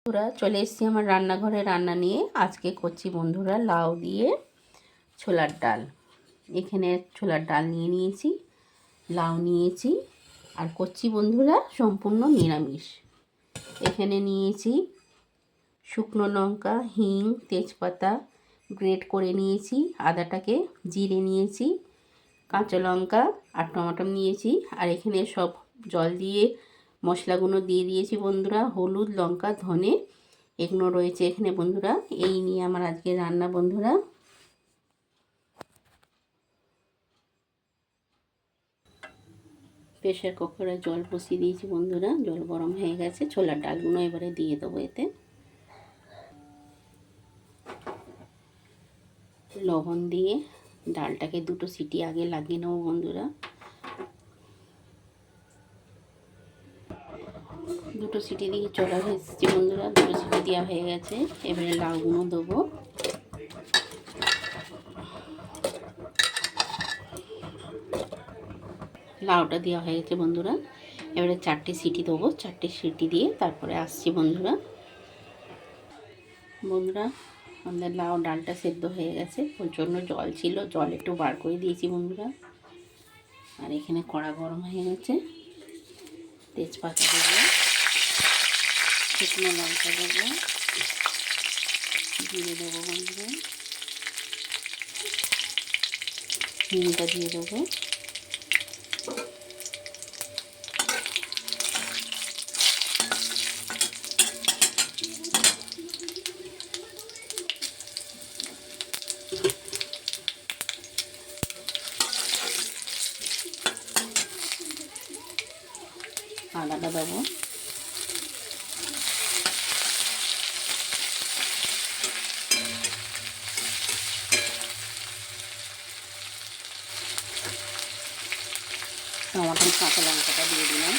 বন্ধুরা চলে এসেছি আমার রান্নাঘরে রান্না নিয়ে। আজকে করছি বন্ধুরা লাউ দিয়ে ছোলার ডাল। এখানে ছোলার ডাল নিয়ে নিয়েছি, লাউ নিয়েছি, আর করছি বন্ধুরা সম্পূর্ণ নিরামিষ। এখানে নিয়েছি শুকনো লঙ্কা, হিং, তেজপাতা গ্রেট করে নিয়েছি, আদাটাকে, জিরে নিয়েছি, কাঁচা লঙ্কা আর টমেটো নিয়েছি। আর এখানে সব জল দিয়ে মশলাগুলো দিয়ে দিয়েছি বন্ধুরা, হলুদ, লঙ্কা, ধনে এগুলো রয়েছে এখানে বন্ধুরা। এই নিয়ে আমার আজকে রান্না বন্ধুরা। প্রেশার কুকারে জল বসিয়ে দিয়েছি বন্ধুরা, জল গরম হয়ে গেছে। ছোলার ডালগুলো এবারে দিয়ে দেবো এতে। লবণ দিয়ে ডালটাকে দুটো সিটি আগে লাগিয়ে নেবো বন্ধুরা। দুটো সিটি দিয়ে চলে এসেছি বন্ধুরা, দুটো সিটি দেওয়া হয়ে গেছে। এবারে লাউগুলো দেবো। লাউটা দেওয়া হয়ে গেছে বন্ধুরা। এবারে 4টে সিটি দেবো, 4টে সিটি দিয়ে তারপরে আসছি বন্ধুরা। বন্ধুরা আমাদের লাউ ডালটা সেদ্ধ হয়ে গেছে, প্রচণ্ড জল ছিল, জল একটু বার করে দিয়েছি বন্ধুরা। আর এখানে কড়া গরম হয়ে গেছে, তেজপাতা দেবো, শুকনো লঙ্কা দেবো, জিরে দেবো বন্ধুরা, হিংটা দিয়ে দেবো, আদাটা দেবো, টমাটো, কাঁচা লঙ্কাটা দিয়ে দিলাম।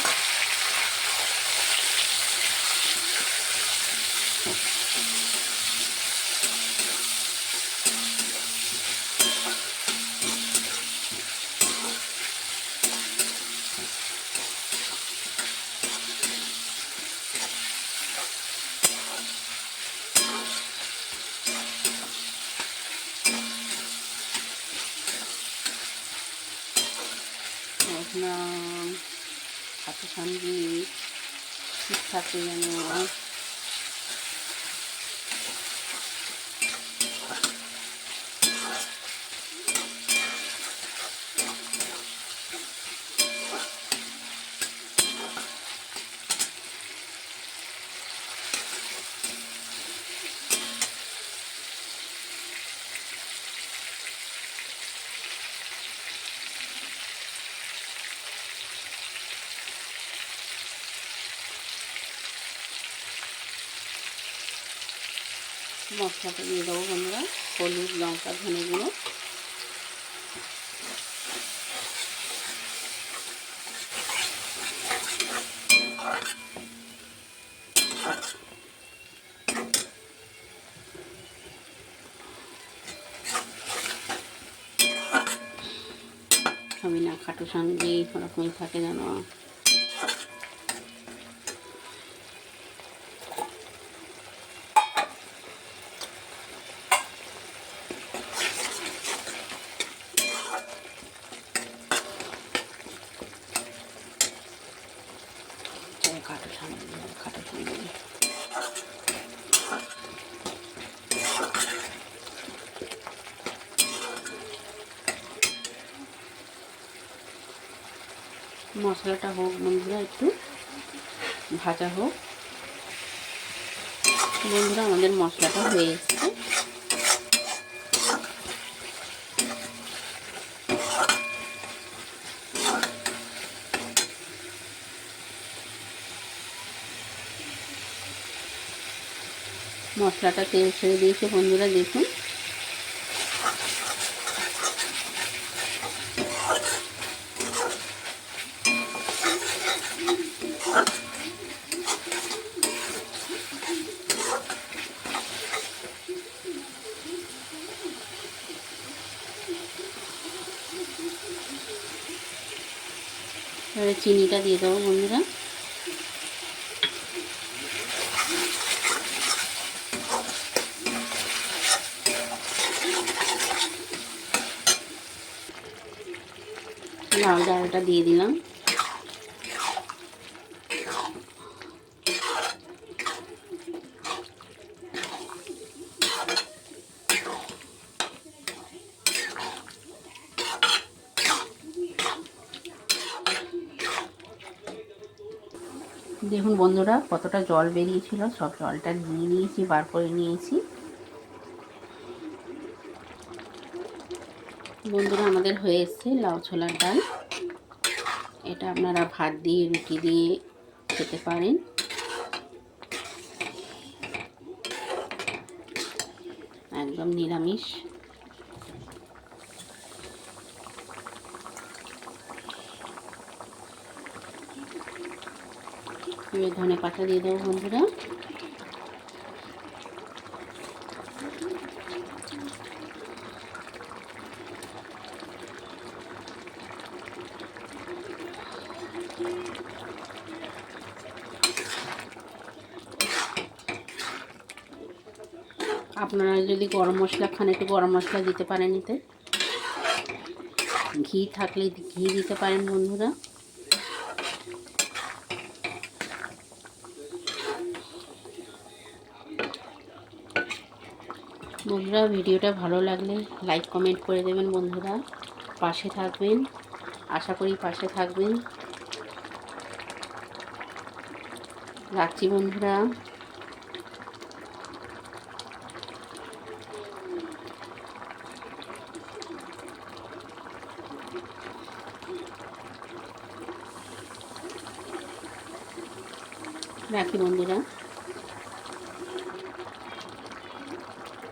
এখানে হাতের সঙ্গে ঠিক থাকে যেন মশলাটা দিয়ে দেবো বন্ধুরা, হলুদ, লঙ্কা, ধনে গুঁড়ো, সবই না খাটো সঙ্গে ওরকমই থাকে যেন। খাটো সঙ্গে মশলাটা হোক বন্ধুরা, একটু ভাজা হোক বন্ধুরা। আমাদের মশলাটা হয়ে এসছে। মশলাটা তেল ছেড়ে দিয়েছে বন্ধুরা, দেখুন। এবারে চিনিটা দিয়ে দেবো বন্ধুরা। লাউ ডালটা দিয়ে দিলাম। দেখুন বন্ধুরা কতটা জল বেরিয়েছিল, সব জলটা নিয়ে নিয়েছি, বার করে নিয়েছি। বন্ধুরা আমাদের হয়ে এসছে লাউ ছোলার ডাল। এটা আপনারা ভাত দিয়ে রুটি দিয়ে খেতে পারেন। একদম নিরামিষ। ধনে পাতা দিয়ে দেবো বন্ধুরা। আপনারা যদি গরম মশলা খান একটু গরম মশলা দিতে পারেন, এতে ঘি থাকলে ঘি দিতে পারেন বন্ধুরা। বন্ধুরা ভিডিওটা ভালো লাগলে লাইক কমেন্ট করে দেবেন বন্ধুরা, পাশে থাকবেন, আশা করি পাশে থাকবেন। রাখছি বন্ধুরা। রাখি বন্ধুরা।